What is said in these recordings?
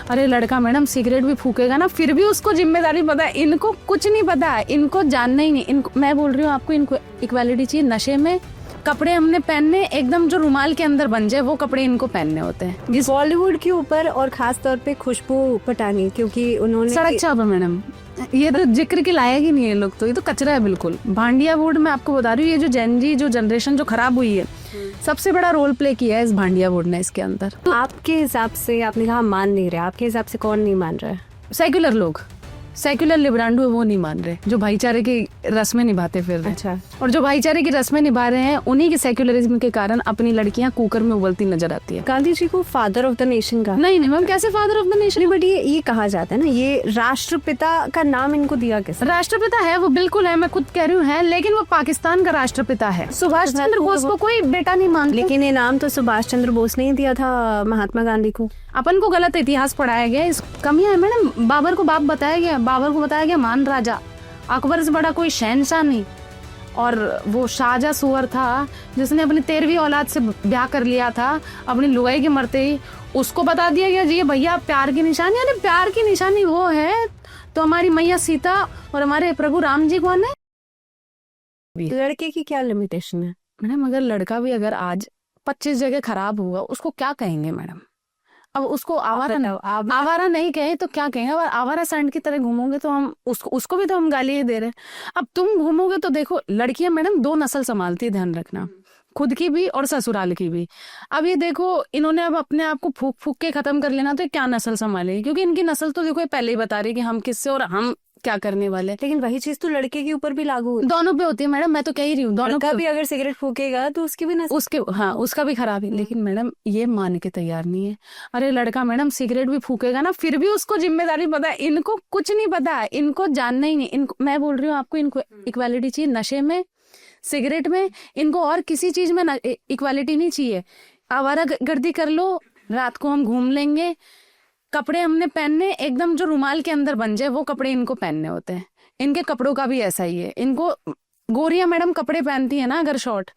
अरे लड़का madam cigarette भी फूकेगा ना, फिर भी उसको जिम्मेदारी पता है। इनको कुछ नहीं पता है, इनको जानना ही नहीं। इनको मैं बोल रही हूँ आपको, इनको इक्वालिटी चाहिए। नशे में कपड़े हमने पहनने एकदम जो रुमाल के अंदर बन जाए वो कपड़े इनको पहनने होते हैं। बॉलीवुड के ऊपर और खास तौर पे खुशबू पटानी, क्योंकि उन्होंने सड़क छाप है मैडम, ये तो जिक्र के लायक ही नहीं है लोग, तो ये तो कचरा है बिल्कुल। भांडिया वुड मैं आपको बता रही हूँ, ये जो जेनजी जो जनरेशन जो खराब हुई है, सबसे बड़ा रोल प्ले किया है इस भांडिया वुड ने इसके अंदर। तो आपके हिसाब से, आपने कहा मान नहीं रहे, आपके हिसाब से कौन नहीं मान रहा है? सेक्युलर लोग, सेक्युलर लिब्रांडो है वो नहीं मान रहे, जो भाईचारे की रस्में निभाते फिर रहे। अच्छा। और जो भाईचारे की रस्में निभा रहे हैं, उन्हीं के सेक्युलरिज्म के कारण अपनी लड़कियां कुकर में उबलती नजर आती है। गांधी जी को फादर ऑफ द नेशन का नहीं मैम, कैसे father of the nation? But ये कहा जाता है ना, ये राष्ट्रपिता का नाम इनको दिया कैसे? राष्ट्रपिता है वो, बिल्कुल है, मैं खुद कह रही हूँ है, लेकिन वो पाकिस्तान का राष्ट्रपिता है। सुभाष चंद्र बोस को कोई बेटा नहीं मानता। लेकिन ये नाम तो सुभाष चंद्र बोस ने ही दिया था महात्मा गांधी को। अपन को गलत इतिहास पढ़ाया गया, इस कमियां है मैडम। बाबर को बाप बताया गया, बाबर को बताया गया मान राजा, अकबर से बड़ा कोई शहनशाह नहीं। और वो शाहजहाँ सुअर था जिसने अपनी 13वीं औलाद से ब्याह कर लिया था अपनी लुगाई के मरते ही, उसको बता दिया गया जी भैया प्यार की निशानी। अरे प्यार की निशानी वो है तो हमारी मैया सीता और हमारे प्रभु राम जी कौन है? लड़के की क्या लिमिटेशन है मैडम? अगर लड़का भी अगर आज 25 जगह खराब हुआ, उसको क्या कहेंगे मैडम? अब उसको आवारा नहीं कहे तो क्या कहेंगे? अगर आवारा सांड की तरह घूमोगे तो हम उसको भी तो हम गाली ही दे रहे हैं। अब तुम घूमोगे तो देखो, लड़कियां मैडम 2 नस्ल संभालती है, ध्यान रखना, खुद की भी और ससुराल की भी। अब ये देखो, इन्होंने अब अपने आप को फूक फूक के खत्म कर लेना, तो क्या नस्ल संभालेगी? क्योंकि इनकी नस्ल तो देखो ये पहले ही बता रही है कि हम किससे और हम क्या करने वाले। लेकिन वही चीज तो लड़के के ऊपर भी लागू होती है। दोनों पे होती है मैडम, मैं तो कह ही रही हूँ, दोनों का भी अगर सिगरेट फूकेगा तो उसकी भी उसके हाँ उसका भी खराब है। लेकिन मैडम ये मान के तैयार नहीं है। अरे लड़का मैडम सिगरेट भी फूकेगा ना, फिर भी उसको जिम्मेदारी पता है। इनको कुछ नहीं पता है, इनको जानना ही नहीं। इनको मैं बोल रही हूँ आपको, इनको इक्वालिटी चाहिए। नशे में, सिगरेट में, इनको और किसी चीज में इक्वालिटी नहीं चाहिए। आवारा गर्दी कर लो, रात को हम घूम लेंगे, कपड़े हमने पहनने एकदम जो रुमाल के अंदर बन जाए वो कपड़े इनको पहनने होते हैं। इनके कपड़ों का भी ऐसा ही है। इनको गोरियां मैडम कपड़े पहनती है ना अगर शॉर्ट,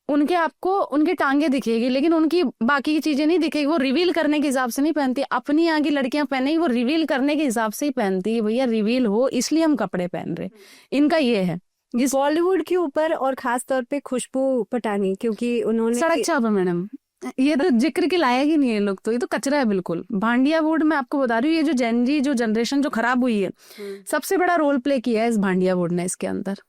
उनके आपको उनकी टांगे दिखेगी, लेकिन उनकी बाकी की चीजें नहीं दिखेगी। वो रिवील करने के हिसाब से नहीं पहनती। अपनी यहाँ की लड़कियां पहने वो रिवील करने के हिसाब से ही पहनती है। भैया रिवील हो इसलिए हम कपड़े पहन रहे, इनका ये है। इस बॉलीवुड के ऊपर और खास तौर पे खुशबू पटानी, क्योंकि उन्होंने सड़क छाप है मैडम, ये तो जिक्र के लायक ही नहीं है लोग, तो ये तो कचरा है बिल्कुल। भांडिया वुड मैं आपको बता रही हूँ, ये जो जेनजी जो जनरेशन जो खराब हुई है, सबसे बड़ा रोल प्ले किया है इस भांडिया वुड ने इसके अंदर।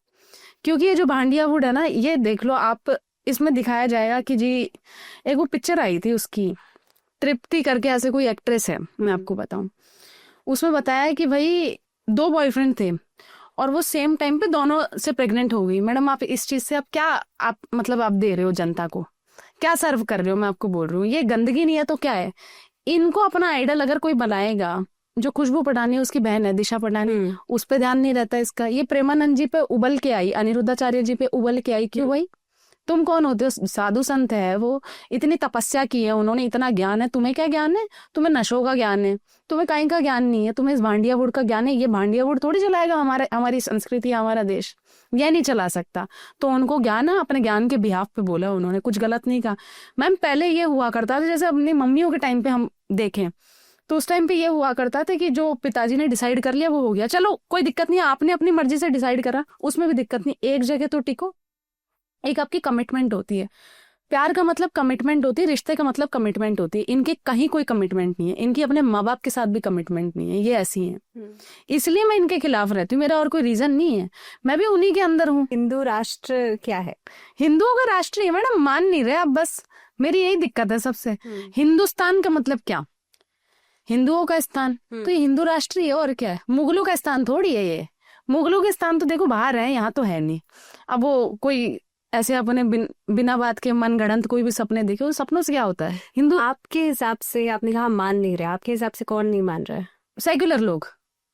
क्योंकि ये जो भांडिया वुड है ना, ये देख लो आप, इसमें दिखाया जाएगा कि जी एक वो पिक्चर आई थी उसकी, तृप्ति करके ऐसे कोई एक्ट्रेस है, मैं आपको बताऊं, उसमें बताया है कि भाई 2 बॉयफ्रेंड थे और वो सेम टाइम पे दोनों से प्रेग्नेंट हो गई। मैडम आप इस चीज से आप क्या आप मतलब आप दे रहे हो जनता को, क्या सर्व कर रहे हो? मैं आपको बोल रही हूँ, ये गंदगी नहीं है तो क्या है? इनको अपना आइडल अगर कोई बनाएगा, जो खुशबू पटानी उसकी बहन है दिशा पटानी, उस पे ध्यान नहीं रहता इसका। ये प्रेमानंद जी पे उबल के आई, अनिरुद्धाचार्य जी पे उबल के आई, क्यों भाई? तुम कौन होते हो? साधु संत है वो, इतनी तपस्या की है उन्होंने, इतना ज्ञान है। तुम्हें क्या ज्ञान है? तुम्हें नशों का ज्ञान है, तुम्हें कहीं का ज्ञान नहीं है, तुम्हें इस भांडिया वुड का ज्ञान है। ये भांडिया वुड थोड़ी चलाएगा हमारी संस्कृति, हमारा देश, ये नहीं चला सकता। तो उनको ज्ञान है, अपने ज्ञान के बिहाफ पे बोला उन्होंने, कुछ गलत नहीं कहा। मैम पहले ये हुआ करता था, जैसे अपनी मम्मियों के टाइम पे हम देखें तो उस टाइम पे ये हुआ करता था कि जो पिताजी ने डिसाइड कर लिया वो हो गया, चलो कोई दिक्कत नहीं, आपने अपनी मर्जी से डिसाइड करा, उसमें भी दिक्कत नहीं, एक जगह तो टिको। एक आपकी कमिटमेंट होती है, प्यार का मतलब कमिटमेंट होती है, रिश्ते का मतलब कमिटमेंट होती है। इनके कहीं कोई कमिटमेंट नहीं है, इनकी अपने माँ बाप के साथ भी कमिटमेंट नहीं है, ये ऐसी हैं। इसलिए मैं इनके खिलाफ रहती हूँ, मेरा और कोई रीजन नहीं है, मैं भी उन्हीं के अंदर हूँ। हिंदू राष्ट्र क्या है? हिंदुओं का राष्ट्र है मैडम, मान नहीं रहे आप, बस मेरी यही दिक्कत है सबसे। हिंदुस्तान का मतलब क्या? हिंदुओं का स्थान, तो ये हिंदू राष्ट्र है और क्या है? मुगलों का स्थान थोड़ी है ये, मुगलों के स्थान तो देखो बाहर है, यहाँ तो है नहीं। अब वो कोई ऐसे अपने बिना बात के मन गढ़ंत कोई भी सपने देखे, उस सपनों से क्या होता है? हिंदू आपके हिसाब से, आपने कहा मान नहीं रहे, आपके हिसाब से कौन नहीं मान रहा है? सेक्युलर लोग,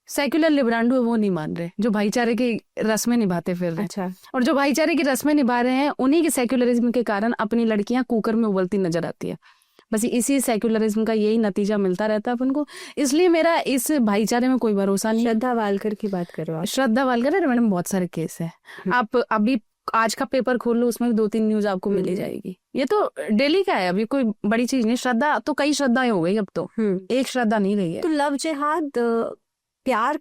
सेक्युलर लिब्रांडो है वो नहीं मान रहे, जो भाईचारे की रस्में निभाते फिर रहे। अच्छा। और जो भाईचारे की रस्में निभा रहे हैं, उन्हीं के सेक्युलरिज्म के कारण अपनी लड़कियां कुकर में उबलती नजर आती है। बस इसी सेक्युलरिज्म का यही नतीजा मिलता रहता है अपन को। इसलिए मेरा इस भाईचारे में कोई भरोसा नहीं। श्रद्धा वालकर की बात कर रहे हो? श्रद्धा वालकर, मैडम बहुत सारे केस है। आप अभी आज का पेपर खोल लो, उसमें भी 2-3 न्यूज आपको मिल ही जाएगी। ये तो डेली का है, अभी कोई बड़ी चीज नहीं। श्रद्धा तो कई श्रद्धाएं हो गई अब तो, एक श्रद्धा नहीं रही है। तो लव जिहाद प्यार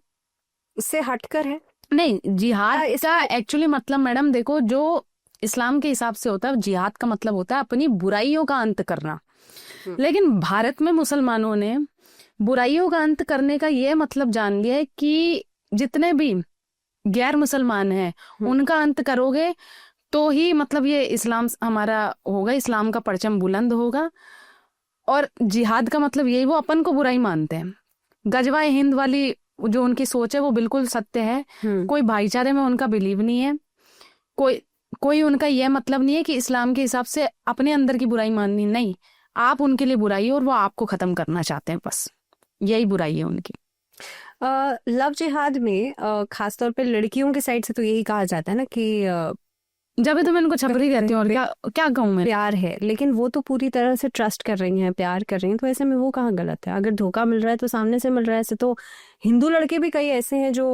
से हटकर है? नहीं, जिहाद का एक्चुअली मतलब मैडम देखो, जो इस्लाम के हिसाब से होता है जिहाद का मतलब होता है अपनी बुराइयों का अंत करना। लेकिन भारत में मुसलमानों ने बुराइयों का अंत करने का ये मतलब जान लिया है कि जितने भी गैर मुसलमान हैं उनका अंत करोगे तो ही मतलब ये इस्लाम हमारा होगा, इस्लाम का परचम बुलंद होगा। और जिहाद का मतलब यही, वो अपन को बुराई मानते हैं। गजवाए हिंद वाली जो उनकी सोच है वो बिल्कुल सत्य है। कोई भाईचारे में उनका बिलीव नहीं है, कोई उनका यह मतलब नहीं है कि इस्लाम के हिसाब से अपने अंदर की बुराई माननी, नहीं, आप उनके लिए बुराई हो और वो आपको खत्म करना चाहते हैं, बस यही बुराई है उनकी। लव जिहाद में खासतौर पे लड़कियों की साइड से तो यही कहा जाता है ना कि जब तो मैं इनको छपरी कहती हूँ, और क्या कहूँ मैं। प्यार है, लेकिन वो तो पूरी तरह से ट्रस्ट कर रही हैं, प्यार कर रही हैं, तो ऐसे में वो कहाँ गलत है? अगर धोखा मिल रहा है तो सामने से मिल रहा है। ऐसे तो हिंदू लड़के भी कई ऐसे हैं जो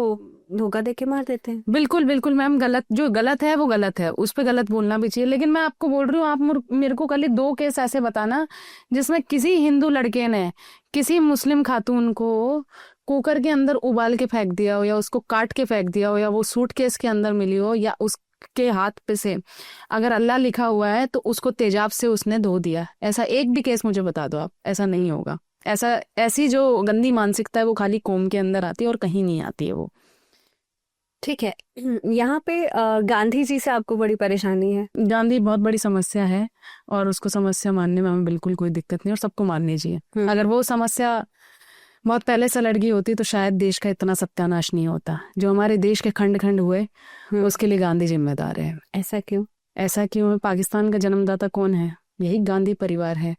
धोखा दे के मार देते हैं। बिल्कुल बिल्कुल मैम, गलत जो गलत है वो गलत है, उस पर गलत बोलना भी चाहिए। लेकिन मैं आपको बोल रही हूँ, आप मेरे को कल 2 केस ऐसे बताना जिसमें किसी हिंदू लड़के ने किसी मुस्लिम खातून को कुकर के अंदर उबाल के फेंक दिया हो, या उसको काट के फेंक दिया हो, या वो सूटकेस के अंदर मिली हो, या उसके हाथ पे से अगर अल्लाह लिखा हुआ है तो उसको तेजाब से उसने धो दिया। ऐसा एक भी केस मुझे बता दो आप। ऐसा नहीं होगा। ऐसी जो गंदी मानसिकता है वो खाली कौम के अंदर आती है और कहीं नहीं आती है वो। ठीक है, यहाँ पे गांधी जी से आपको बड़ी परेशानी है। गांधी बहुत बड़ी समस्या है और उसको समस्या मानने में हमें बिल्कुल कोई दिक्कत नहीं, और सबको माननी चाहिए। अगर वो समस्या बहुत पहले से लड़ गई होती तो शायद देश का इतना सत्यानाश नहीं होता। जो हमारे देश के खंड खंड हुए उसके लिए गांधी जिम्मेदार है। ऐसा क्यों? ऐसा क्यों? पाकिस्तान का जन्मदाता कौन है? यही गांधी परिवार है।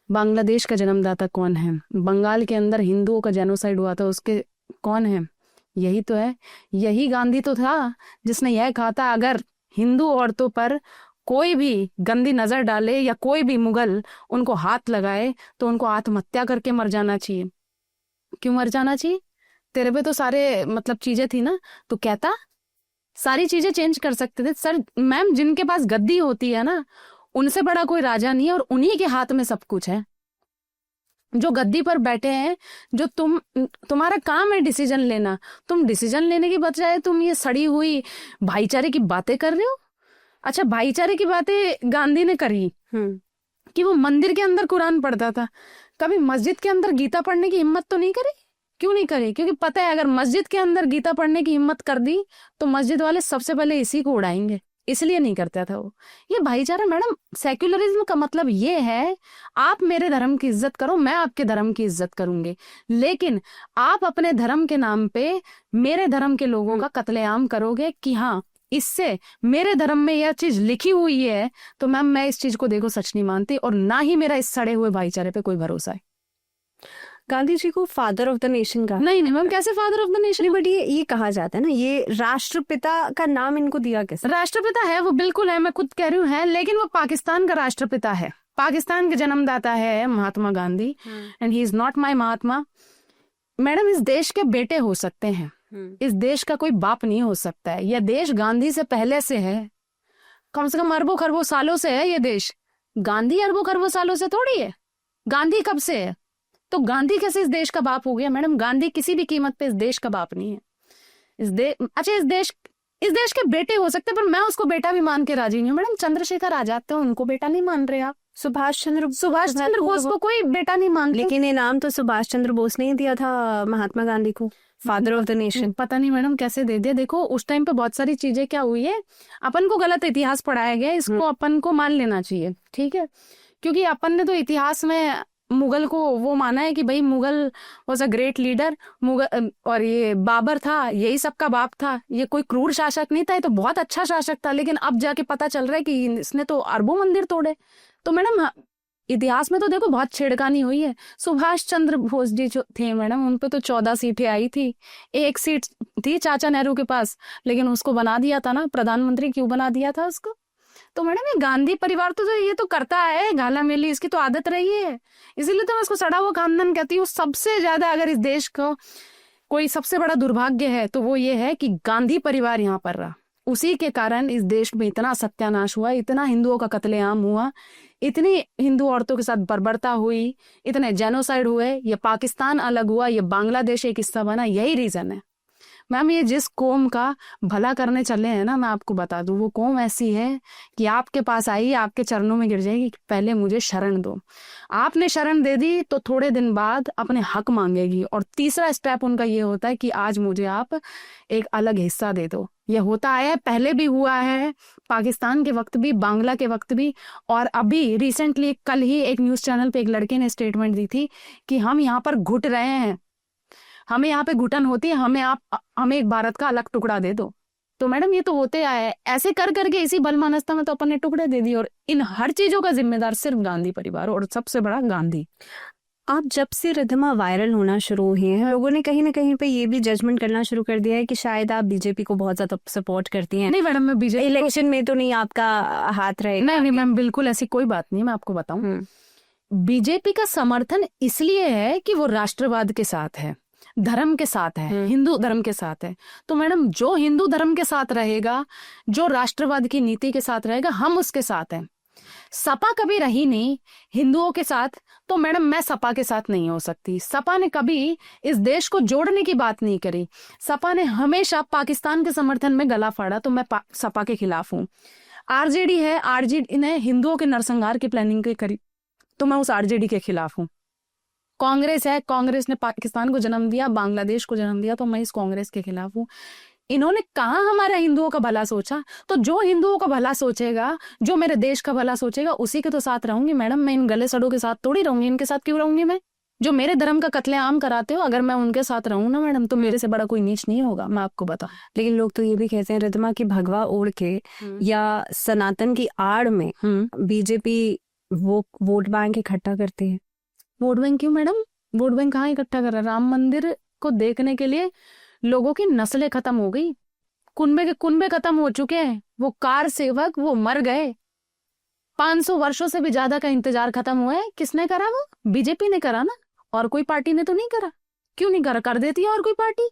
बांग्लादेश का जन्मदाता कौन है? बंगाल के अंदर हिंदुओं का जेनोसाइड हुआ था, उसके कौन है? यही तो है। यही गांधी तो था जिसने यह कहा था अगर हिंदू औरतों पर कोई भी गंदी नजर डाले या कोई भी मुगल उनको हाथ लगाए तो उनको आत्महत्या करके मर जाना चाहिए। क्यों मर जाना चाहिए? तेरे पे तो सारे मतलब चीजें थी ना, तो कहता सारी चीजें चेंज कर सकते थे। सर मैम, जिनके पास गद्दी होती है ना उनसे बड़ा कोई राजा नहीं है, और उन्हीं के हाथ में सब कुछ है। जो गद्दी पर बैठे हैं, जो तुम्हारा काम है डिसीजन लेना, तुम डिसीजन लेने की बजाय तुम ये सड़ी हुई भाईचारे की बातें कर रहे हो। अच्छा, भाईचारे की बातें गांधी ने करी कि वो मंदिर के अंदर कुरान पढ़ता था, कभी मस्जिद के अंदर गीता पढ़ने की हिम्मत तो नहीं करी। क्यों नहीं करी? क्योंकि पता है अगर मस्जिद के अंदर गीता पढ़ने की हिम्मत कर दी तो मस्जिद वाले सबसे पहले इसी को उड़ाएंगे, इसलिए नहीं करता था वो। ये भाईचारा मैडम, सेक्युलरिज्म का मतलब ये है आप मेरे धर्म की इज्जत करो, मैं आपके धर्म की इज्जत करूंगी, लेकिन आप अपने धर्म के नाम पे मेरे धर्म के लोगों का कत्लेआम करोगे कि हाँ इससे मेरे धर्म में यह चीज लिखी हुई है, तो मैम मैं इस चीज को देखो सच नहीं मानती, और ना ही मेरा इस सड़े हुए भाईचारे पे कोई भरोसा है। गांधी जी को फादर ऑफ द नेशन का नहीं मैम, कैसे father of the nation? But ये कहा जाता है ना, ये राष्ट्रपिता का नाम इनको दिया कैसे? राष्ट्रपिता है वो, बिल्कुल है, मैं खुद कह रही हूँ है, लेकिन वो पाकिस्तान का राष्ट्रपिता है, पाकिस्तान के जन्मदाता है Mahatma Gandhi, and he is not my Mahatma. Madam, इस देश के बेटे हो सकते हैं, इस देश का कोई बाप नहीं हो सकता है। यह देश गांधी से पहले से है, कम से कम अरबों खरबों सालों से है ये देश। गांधी अरबों खरबों सालों से थोड़ी है। गांधी कब से है? तो गांधी कैसे इस देश का बाप हो गया? मैडम, गांधी किसी भी कीमत पे इस देश का बाप नहीं है। अच्छा, इस देश के बेटे हो सकते, पर मैं उसको बेटा भी मान के राजी नहीं हूँ। मैडम, चंद्रशेखर आजाद थे, उनको बेटा नहीं मान रहे आप। सुभाष चंद्र बोस को कोई बेटा नहीं मानते। लेकिन ये नाम तो सुभाष चंद्र बोस ने ही दिया था महात्मा गांधी को, फादर ऑफ द नेशन। पता नहीं मैडम कैसे दे दिया। देखो उस टाइम पे बहुत सारी चीजें क्या हुई है, अपन को गलत इतिहास पढ़ाया गया, इसको अपन को मान लेना चाहिए, ठीक है? क्योंकि अपन ने तो इतिहास में मुगल को वो माना है कि भाई Mughal was a great leader, Mughal और ये बाबर था, यही सबका बाप था, ये कोई क्रूर शासक नहीं था, ये तो बहुत अच्छा शासक था। लेकिन अब जाके पता चल रहा है कि इसने तो अरबों मंदिर तोड़े। तो मैडम इतिहास में तो देखो बहुत छेड़खानी हुई है। सुभाष चंद्र बोस जी जो थे मैडम, उन पे तो 14 सीटें आई थी, 1 सीट थी चाचा नेहरू के पास, लेकिन उसको बना दिया था ना प्रधानमंत्री। क्यों बना दिया था उसको? तो मैडम ये गांधी परिवार तो ये तो करता है, गाला मेली इसकी तो आदत रही है, इसीलिए तो मैं इसको सड़ा हुआ खानदान कहती हूँ। सबसे ज्यादा अगर इस देश को कोई सबसे बड़ा दुर्भाग्य है तो वो ये है कि गांधी परिवार यहाँ पर रहा। उसी के कारण इस देश में इतना सत्यानाश हुआ, इतना हिंदुओं का कत्लेआम हुआ, इतनी हिंदू औरतों के साथ बर्बरता हुई, इतने जेनोसाइड हुए, ये पाकिस्तान अलग हुआ, ये बांग्लादेश एक हिस्सा बना, यही रीजन है। मैम ये जिस कौम का भला करने चले हैं ना, मैं आपको बता दूं, वो कौम ऐसी है कि आपके पास आई, आपके चरणों में गिर जाएगी कि पहले मुझे शरण दो। आपने शरण दे दी तो थोड़े दिन बाद अपने हक मांगेगी, और तीसरा स्टेप उनका ये होता है कि आज मुझे आप एक अलग हिस्सा दे दो। ये होता आया है, पहले भी हुआ है, पाकिस्तान के वक्त भी, बांग्ला के वक्त भी, और अभी रिसेंटली कल ही एक न्यूज चैनल पे एक लड़के ने स्टेटमेंट दी थी कि हम यहाँ पर घुट रहे हैं, हमें यहाँ पे घुटन होती है, हमें एक भारत का अलग टुकड़ा दे दो। तो मैडम ये तो होते आया है, ऐसे कर करके इसी बलमानस्ता में तो अपन ने टुकड़े दे दिए, और इन हर चीजों का जिम्मेदार सिर्फ गांधी परिवार और सबसे बड़ा गांधी। आप जब से रिद्धिमा वायरल होना शुरू हुई है, लोगों ने कहीं ना कहीं पे ये भी जजमेंट करना शुरू कर दिया है कि शायद आप बीजेपी को बहुत ज्यादा सपोर्ट करती हैं। नहीं मैडम, मैं बीजेपी इलेक्शन में तो नहीं आपका हाथ रहेगा? नहीं मैम, बिल्कुल ऐसी कोई बात नहीं। मैं आपको बताऊं, बीजेपी का समर्थन इसलिए है कि वो राष्ट्रवाद के साथ है, धर्म के साथ है, हिंदू धर्म के साथ है। तो मैडम जो हिंदू धर्म के साथ रहेगा, जो राष्ट्रवाद की नीति के साथ रहेगा, हम उसके साथ हैं। सपा कभी रही नहीं हिंदुओं के साथ, तो मैडम मैं सपा के साथ नहीं हो सकती। सपा ने कभी इस देश को जोड़ने की बात नहीं करी, सपा ने हमेशा पाकिस्तान के समर्थन में गला फाड़ा, तो मैं सपा के खिलाफ हूँ। आरजेडी है, आरजेडी ने हिंदुओं के नरसंहार की प्लानिंग करी, तो मैं उस आरजेडी के खिलाफ हूँ। कांग्रेस है, कांग्रेस ने पाकिस्तान को जन्म दिया, बांग्लादेश को जन्म दिया, तो मैं इस कांग्रेस के खिलाफ हूँ। इन्होंने कहा हमारे हिंदुओं का भला सोचा, तो जो हिंदुओं का भला सोचेगा, जो मेरे देश का भला सोचेगा, उसी के तो साथ रहूंगी मैडम। मैं इन गले सड़ों के साथ थोड़ी रहूंगी, इनके साथ क्यों रहूंगी मैं? जो मेरे धर्म का कत्लेआम कराते हो, अगर मैं उनके साथ रहूं ना मैडम, तो मेरे से बड़ा कोई नीच नहीं होगा, मैं आपको बताऊं। लेकिन लोग तो ये भी कहते हैं रिद्धिमा की भगवा ओढ़ के या सनातन की आड़ में बीजेपी वो वोट बैंक इकट्ठा करती है। वोट बैंक क्यों मैडम? वोट बैंक कहाँ इकट्ठा कर रहा है? राम मंदिर को देखने के लिए लोगों की नस्लें खत्म हो गई, कुनबे के कुनबे खत्म हो चुके हैं, वो कार सेवक वो मर गए, 500 वर्षों से भी ज्यादा का इंतजार खत्म हुआ है। किसने करा? वो बीजेपी ने करा ना, और कोई पार्टी ने तो नहीं करा। क्यों नहीं करा? कर देती है और कोई पार्टी।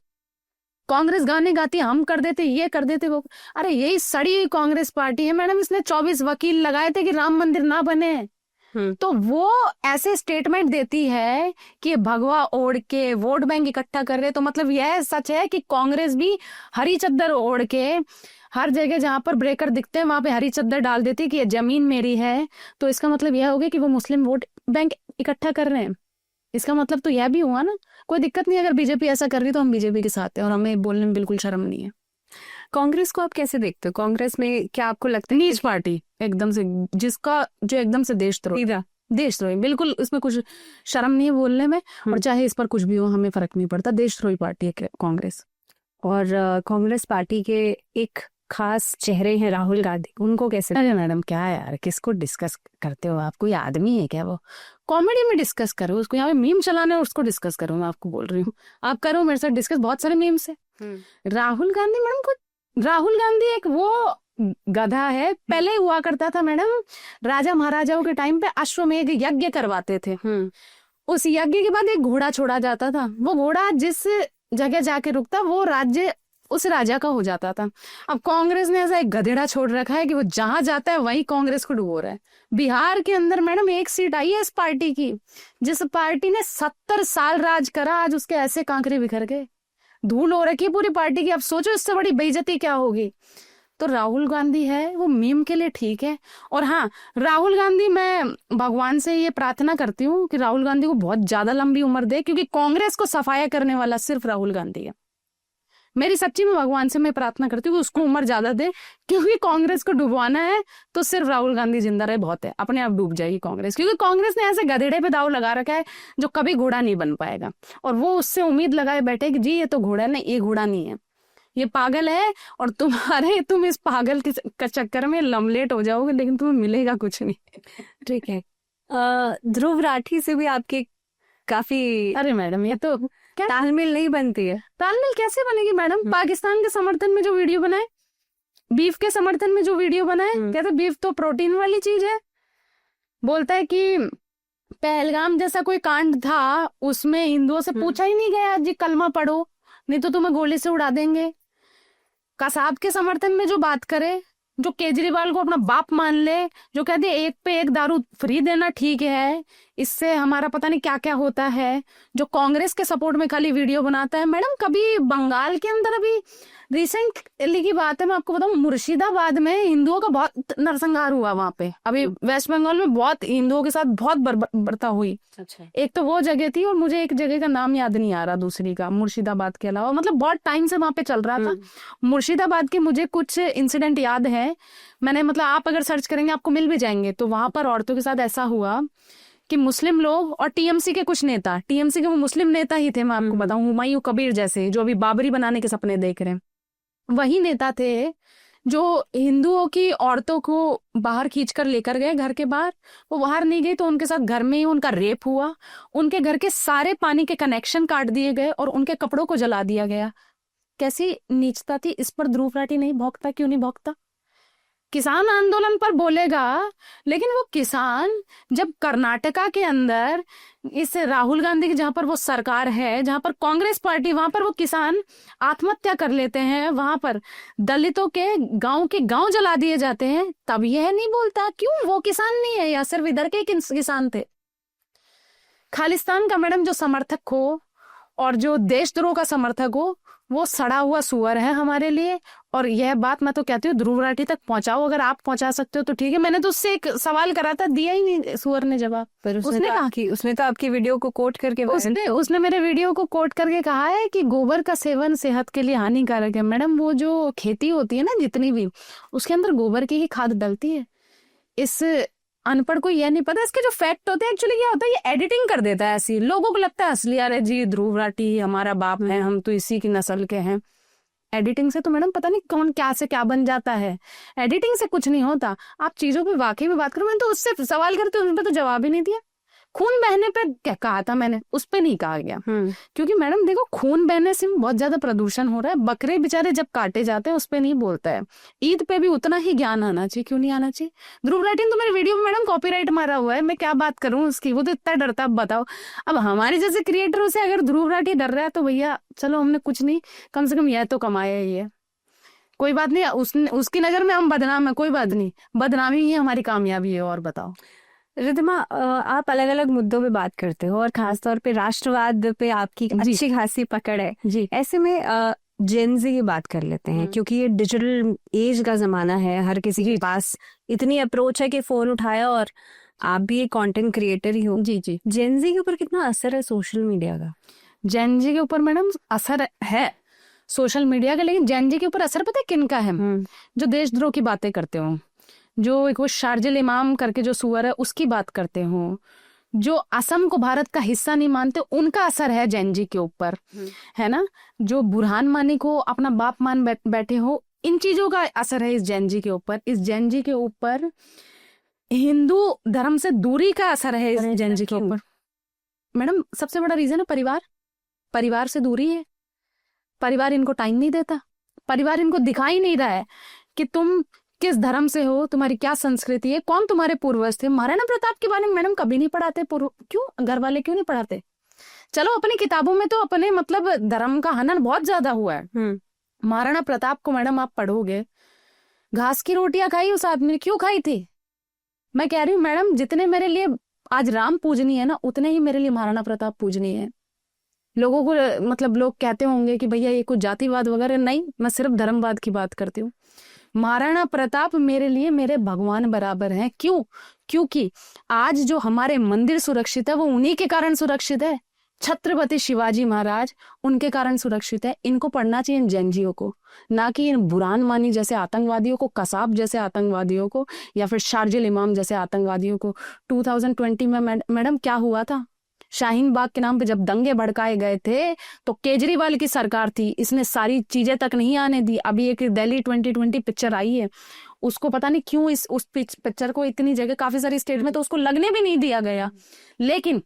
कांग्रेस गाने गाती है, हम कर देते, ये कर देते, वो। अरे यही सड़ी हुई कांग्रेस पार्टी है मैडम, इसने 24 वकील लगाए थे कि राम मंदिर ना बने, तो वो ऐसे स्टेटमेंट देती है कि भगवा ओढ़ के वोट बैंक इकट्ठा कर रहे, तो मतलब यह सच है कि कांग्रेस भी हरी चद्दर ओढ़ के हर जगह जहां पर ब्रेकर दिखते हैं वहां पे हरी चद्दर डाल देती है कि ये जमीन मेरी है। तो इसका मतलब यह हो गया कि वो मुस्लिम वोट बैंक इकट्ठा कर रहे हैं। इसका मतलब तो यह भी हुआ ना, कोई दिक्कत नहीं, अगर बीजेपी ऐसा कर रही तो हम बीजेपी के साथ हैं और हमें बोलने में बिल्कुल शर्म नहीं है। कांग्रेस को आप कैसे देखते हो? कांग्रेस में क्या आपको लगता है? नीच पार्टी एकदम से, जिसका जो एकदम से देशद्रोही, बिल्कुल इसमें कुछ शर्म नहीं है बोलने में, और चाहे इस पर कुछ भी हो हमें फर्क नहीं पड़ता, देशद्रोही पार्टी है कांग्रेस। और कांग्रेस पार्टी के एक खास चेहरे हैं राहुल गांधी, उनको कैसे? अरे मैडम क्या यार, किसको डिस्कस करते हो आप? कोई आदमी है क्या? वो कॉमेडी में डिस्कस करो उसको, यहाँ पे मीम चलाने और उसको डिस्कस करो। मैं आपको बोल रही हूँ, आप करो मेरे साथ डिस्कस, बहुत सारे मीम्स है। राहुल गांधी मैडम को, राहुल गांधी एक वो गधा है। पहले हुआ करता था मैडम, राजा महाराजाओं के टाइम पे अश्वमेध यज्ञ करवाते थे, उस यज्ञ के बाद एक घोड़ा छोड़ा जाता था, वो घोड़ा जिस जगह जाके रुकता वो राज्य उस राजा का हो जाता था। अब कांग्रेस ने ऐसा एक गधेड़ा छोड़ रखा है कि वो जहां जाता है वहीं कांग्रेस को डुबो रहा है। बिहार के अंदर मैडम एक सीट आई है इस पार्टी की, जिस पार्टी ने 70 साल राज करा, आज उसके ऐसे कांकरे बिखर गए, धूल हो रखी है पूरी पार्टी की। अब सोचो इससे बड़ी बेइज्जती क्या होगी। तो राहुल गांधी है वो मीम के लिए ठीक है। और हाँ, राहुल गांधी, मैं भगवान से ये प्रार्थना करती हूँ कि राहुल गांधी को बहुत ज्यादा लंबी उम्र दे, क्योंकि कांग्रेस को सफाया करने वाला सिर्फ राहुल गांधी है। मेरी सच्ची में भगवान से मैं प्रार्थना करती हूँ कि उसको उम्र ज्यादा दे, क्योंकि कांग्रेस को डुबवाना है तो सिर्फ राहुल गांधी जिंदा रहे बहुत है, अपने आप डूब जाएगी कांग्रेस। क्योंकि कांग्रेस ने ऐसे गधेड़े पे दाव लगा रखा है जो कभी घोड़ा नहीं बन पाएगा, और वो उससे उम्मीद लगाए बैठे कि जी ये तो घोड़ा है। नहीं, ये घोड़ा नहीं है, ये पागल है, और तुम इस पागल के चक्कर में लमलेट हो जाओगे, लेकिन तुम्हें मिलेगा कुछ नहीं। ठीक है। ध्रुव राठी से भी आपके काफी, अरे मैडम ये तो क्या तालमेल नहीं बनती है? तालमेल कैसे बनेगी मैडम? पाकिस्तान के समर्थन में जो वीडियो बनाए, बीफ के समर्थन में जो वीडियो बनाए, कहते बीफ तो प्रोटीन वाली चीज है। बोलता है कि पहलगाम जैसा कोई कांड था, उसमें हिंदुओं से पूछा ही नहीं गया जी कलमा पढ़ो नहीं तो तुम्हें गोली से उड़ा देंगे। कसाब के समर्थन में जो बात करे, जो केजरीवाल को अपना बाप मान ले, जो कहते हैं एक पे एक दारू फ्री देना ठीक है, इससे हमारा पता नहीं क्या क्या होता है, जो कांग्रेस के सपोर्ट में खाली वीडियो बनाता है। मैडम कभी बंगाल के अंदर अभी रिसेंटली की बात है, मैं आपको बताऊं, मुर्शिदाबाद में हिंदुओं का बहुत नरसंहार हुआ वहां पे। अभी वेस्ट बंगाल में बहुत हिंदुओं के साथ बहुत बर्बरता हुई। अच्छा। एक तो वो जगह थी और मुझे एक जगह का नाम याद नहीं आ रहा दूसरी का, मुर्शिदाबाद के अलावा, मतलब बहुत टाइम से वहां पे चल रहा था। मुर्शिदाबाद के मुझे कुछ इंसिडेंट याद है, मैंने मतलब आप अगर सर्च करेंगे आपको मिल भी जाएंगे। तो वहां पर औरतों के साथ ऐसा हुआ कि मुस्लिम लोग और टीएमसी के कुछ नेता, टीएमसी के वो मुस्लिम नेता ही थे, मैं आपको बताऊं, हुमायूं कबीर जैसे, जो अभी बाबरी बनाने के सपने देख रहे हैं, वही नेता थे जो हिंदुओं की औरतों को बाहर खींचकर लेकर गए घर के बाहर। वो बाहर नहीं गई तो उनके साथ घर में ही उनका रेप हुआ, उनके घर के सारे पानी के कनेक्शन काट दिए गए और उनके कपड़ों को जला दिया गया। कैसी नीचता थी, इस पर ध्रुव राठी नहीं भौंकता? क्यों नहीं भौंकता? किसान आंदोलन पर बोलेगा, लेकिन वो किसान जब कर्नाटका के अंदर इस राहुल गांधी की, जहां पर वो सरकार है, जहां पर कांग्रेस पार्टी, वहां पर वो किसान आत्महत्या कर लेते हैं, वहां पर दलितों के गांव जला दिए जाते हैं, तब यह नहीं बोलता। क्यों? वो किसान नहीं है, या सिर्फ इधर के किसान थे? खालिस्तान का मैडम जो समर्थक हो और जो देशद्रोह का समर्थक हो, वो सड़ा हुआ सुअर है हमारे लिए। और यह बात मैं तो कहती हूँ ध्रुव राठी तक पहुंचाओ, अगर आप पहुंचा सकते हो तो ठीक है। मैंने तो उससे एक सवाल करा था, दिया ही नहीं सुअर ने जवाब। पर उसने उसने तो आपकी वीडियो को कोट करके उसने मेरे वीडियो को कोट करके कहा है कि गोबर का सेवन सेहत के लिए हानिकारक है। मैडम वो जो खेती होती है ना जितनी भी, उसके अंदर गोबर की ही खाद डलती है। इस अनपढ़ को यह नहीं पता, इसके जो फैक्ट होते हैं एक्चुअली क्या होता है, ये एडिटिंग कर देता है ऐसी, लोगों को लगता है असली, अरे जी ध्रुव राठी हमारा बाप है, हम तो इसी की नस्ल के हैं। एडिटिंग से तो मैडम पता नहीं कौन क्या से क्या बन जाता है, एडिटिंग से कुछ नहीं होता। आप चीजों पे वाकई में बात करो। मैंने तो उससे सवाल करते उस पर तो जवाब ही नहीं दिया। खून बहने पे क्या कहा था मैंने, उस पे नहीं कहा गया। क्योंकि मैडम देखो, खून बहने से बहुत ज्यादा प्रदूषण हो रहा है, बकरे बेचारे जब काटे जाते हैं उस पे नहीं बोलता है। ईद पे भी उतना ही ज्ञान आना चाहिए, क्यों नहीं आना चाहिए? ध्रुव राठी ने तो मेरे वीडियो में मैडम कॉपीराइट मारा हुआ है, मैं क्या बात करूं उसकी, वो तो इतना डरता। अब बताओ, अब हमारे जैसे क्रिएटरों से अगर ध्रुव राठी डर रहा है तो भैया चलो, हमने कुछ नहीं, कम से कम यह तो कमाया ही है। कोई बात नहीं, उसकी नजर में हम बदनाम है, कोई बात नहीं, बदनामी ही हमारी कामयाबी है। और बताओ रिद्धिमा, आप अलग अलग मुद्दों पे बात करते हो और खासतौर पे राष्ट्रवाद पे आपकी अच्छी खासी पकड़ है जी। ऐसे में जेन ज़ी की बात कर लेते हैं, क्योंकि ये डिजिटल एज का जमाना है, हर किसी के पास इतनी अप्रोच है कि फोन उठाया, और आप भी एक कंटेंट क्रिएटर ही हो। जी जी। जेन ज़ी के ऊपर कितना असर है सोशल मीडिया का? जेन जी के ऊपर मैडम असर है सोशल मीडिया का, लेकिन जेन जी के ऊपर असर पता है किन का है? जो देशद्रोह की बातें करते हो, जो एक वो शार्जिल इमाम करके जो सुअर है उसकी बात करते हो, जो असम को भारत का हिस्सा नहीं मानते, उनका असर है जेन जी के ऊपर, है ना? जो बुरहान मानी को अपना बाप मान बैठे हो, इन चीजों का असर है इस जेन जी के ऊपर। इस जेन जी के ऊपर हिंदू धर्म से दूरी का असर है इस जेन जी के ऊपर। मैडम सबसे बड़ा रीजन है परिवार से दूरी है। परिवार इनको टाइम नहीं देता, परिवार इनको दिखाई नहीं रहा है कि तुम किस धर्म से हो, तुम्हारी क्या संस्कृति है, कौन तुम्हारे पूर्वज थे। महाराणा प्रताप के बारे में मैडम कभी नहीं पढ़ाते, क्यों? घर वाले क्यों नहीं पढ़ाते? चलो अपनी किताबों में तो अपने मतलब धर्म का हनन बहुत ज्यादा हुआ है। महाराणा प्रताप को मैडम आप पढ़ोगे, घास की रोटियां खाई उस आदमी ने, क्यों खाई थी? मैं कह रही हूँ मैडम, जितने मेरे लिए आज राम पूजनीय है ना, उतने ही मेरे लिए महाराणा प्रताप पूजनीय है। लोगों को मतलब लोग कहते होंगे कि भैया ये कुछ जातिवाद वगैरह, नहीं, मैं सिर्फ धर्मवाद की बात करती हूँ। महाराणा प्रताप मेरे लिए मेरे भगवान बराबर हैं। क्यों? क्योंकि आज जो हमारे मंदिर सुरक्षित है वो उन्हीं के कारण सुरक्षित है। छत्रपति शिवाजी महाराज उनके कारण सुरक्षित है। इनको पढ़ना चाहिए इन जैनजियों को, ना कि इन बुरहान मानी जैसे आतंकवादियों को, कसाब जैसे आतंकवादियों को, या फिर शार्जिल इमाम जैसे आतंकवादियों को। 2020 में मैडम क्या हुआ था? शाहीन बाग के नाम पे जब दंगे भड़काए गए थे तो केजरीवाल की सरकार थी, इसने सारी चीजें तक नहीं आने दी। अभी एक दिल्ली 2020 पिक्चर आई है, उसको पता नहीं क्यों उस पिक्चर को इतनी जगह काफी सारी स्टेट में तो उसको लगने भी नहीं दिया गया। लेकिन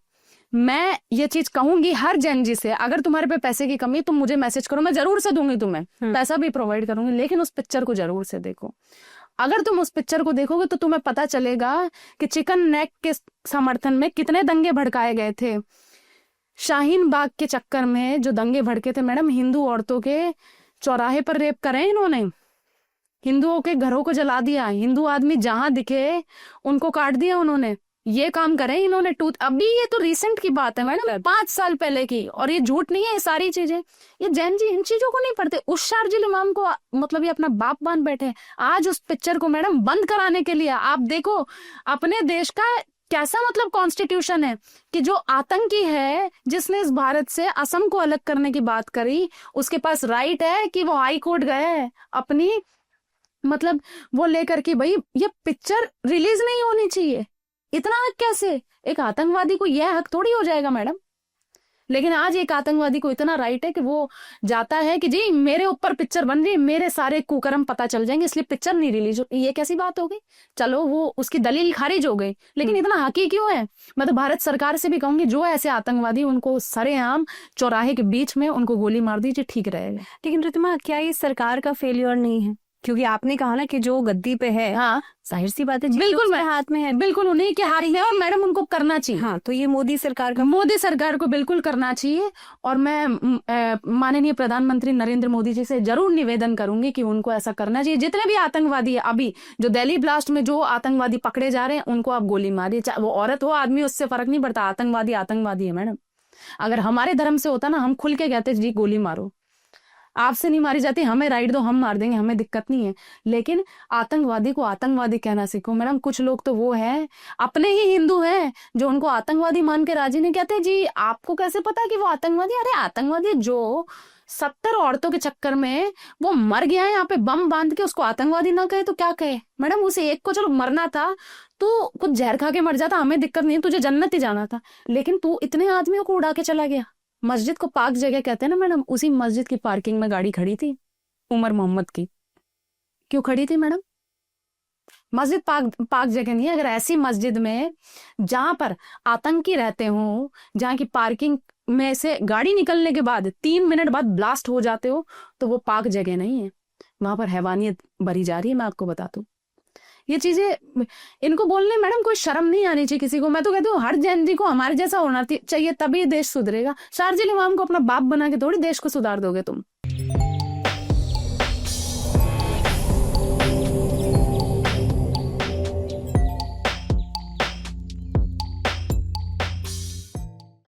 मैं ये चीज कहूंगी हर जैन जी से, अगर तुम्हारे पे पैसे की कमी तुम मुझे मैसेज करो, मैं जरूर से दूंगी तुम्हें, पैसा भी प्रोवाइड करूंगी, लेकिन उस पिक्चर को जरूर से देखो। अगर तुम उस पिक्चर को देखोगे तो तुम्हें पता चलेगा कि चिकन नेक के समर्थन में कितने दंगे भड़काए गए थे। शाहीन बाग के चक्कर में जो दंगे भड़के थे मैडम, हिंदू औरतों के चौराहे पर रेप करे इन्होंने, हिंदुओं के घरों को जला दिया, हिंदू आदमी जहां दिखे उनको काट दिया उन्होंने, ये काम करे इन्होंने। अभी ये तो रिसेंट की बात है मैडम, 5 साल पहले की, और ये झूठ नहीं है ये सारी चीजें। ये जैन जी इन चीजों को नहीं पढ़ते। उस शार्जिल इमाम को मतलब ये अपना बाप मान बैठे आज उस पिक्चर को मैडम बंद कराने के लिए। आप देखो अपने देश का कैसा मतलब कॉन्स्टिट्यूशन है कि जो आतंकी है जिसने इस भारत से असम को अलग करने की बात करी, उसके पास राइट है कि वो हाई कोर्ट गए अपनी मतलब वो लेकर के भाई ये पिक्चर रिलीज नहीं होनी चाहिए। इतना हक कैसे? एक आतंकवादी को यह हक थोड़ी हो जाएगा मैडम। लेकिन आज एक आतंकवादी को इतना राइट है कि वो जाता है कि जी मेरे ऊपर पिक्चर बन रही है, मेरे सारे कुकर्म पता चल जाएंगे इसलिए पिक्चर नहीं रिलीज हो। ये कैसी बात हो गई? चलो वो उसकी दलील खारिज हो गई, लेकिन इतना हक ही क्यों है? मैं तो भारत सरकार से भी कहूंगी जो ऐसे आतंकवादी उनको सरेआम चौराहे के बीच में उनको गोली मार दीजिए, ठीक रहेगा। लेकिन रितिमा क्या ये सरकार का फेलियर नहीं है? क्योंकि आपने कहा ना कि जो गद्दी पे है, हाँ जाहिर सी बात है बिल्कुल मेरे हाथ में है, बिल्कुल उन्हीं के हाथ में, और मैडम उनको करना चाहिए। हाँ तो ये मोदी सरकार को बिल्कुल करना चाहिए। और मैं माननीय प्रधानमंत्री नरेंद्र मोदी जी से जरूर निवेदन करूंगी कि उनको ऐसा करना चाहिए। जितने भी आतंकवादी है अभी जो दिल्ली ब्लास्ट में जो आतंकवादी पकड़े जा रहे हैं उनको आप गोली मारिए, चाहे वो औरत हो आदमी, उससे फर्क नहीं पड़ता। आतंकवादी आतंकवादी है मैडम। अगर हमारे धर्म से होता ना हम खुल के कहते जी गोली मारो, आपसे नहीं मारी जाती, हमें राइट दो हम मार देंगे, हमें दिक्कत नहीं है। लेकिन आतंकवादी को आतंकवादी कहना सीखो मैडम। कुछ लोग तो वो है अपने ही हिंदू हैं जो उनको आतंकवादी मान के राजी नहीं। कहते जी आपको कैसे पता कि वो आतंकवादी? अरे आतंकवादी जो 70 औरतों के चक्कर में वो मर गया है यहाँ पे बम बांध के, उसको आतंकवादी ना कहे तो क्या कहे मैडम? उसे एक को चलो मरना था तो कुछ जहर खा के मर जाता, हमें दिक्कत नहीं, तुझे जन्नत ही जाना था। लेकिन तू इतने आदमियों को उड़ा के चला गया। मस्जिद को पाक जगह कहते हैं ना मैडम, उसी मस्जिद की पार्किंग में गाड़ी खड़ी थी उमर मोहम्मद की। क्यों खड़ी थी मैडम? मस्जिद पाक जगह नहीं है। अगर ऐसी मस्जिद में जहां पर आतंकी रहते हो, जहां की पार्किंग में से गाड़ी निकलने के बाद 3 मिनट बाद ब्लास्ट हो जाते हो, तो वो पाक जगह नहीं है, वहां पर हैवानियत भरी जा रही है। मैं आपको बता दूं ये चीजें इनको बोलने मैडम कोई शर्म नहीं आनी चाहिए किसी को। मैं तो कहती हूँ हर जैन जी को हमारे जैसा होना चाहिए, तभी देश सुधरेगा। शार्जिल इमाम को अपना बाप बना के थोड़ी देश को सुधार दोगे तुम।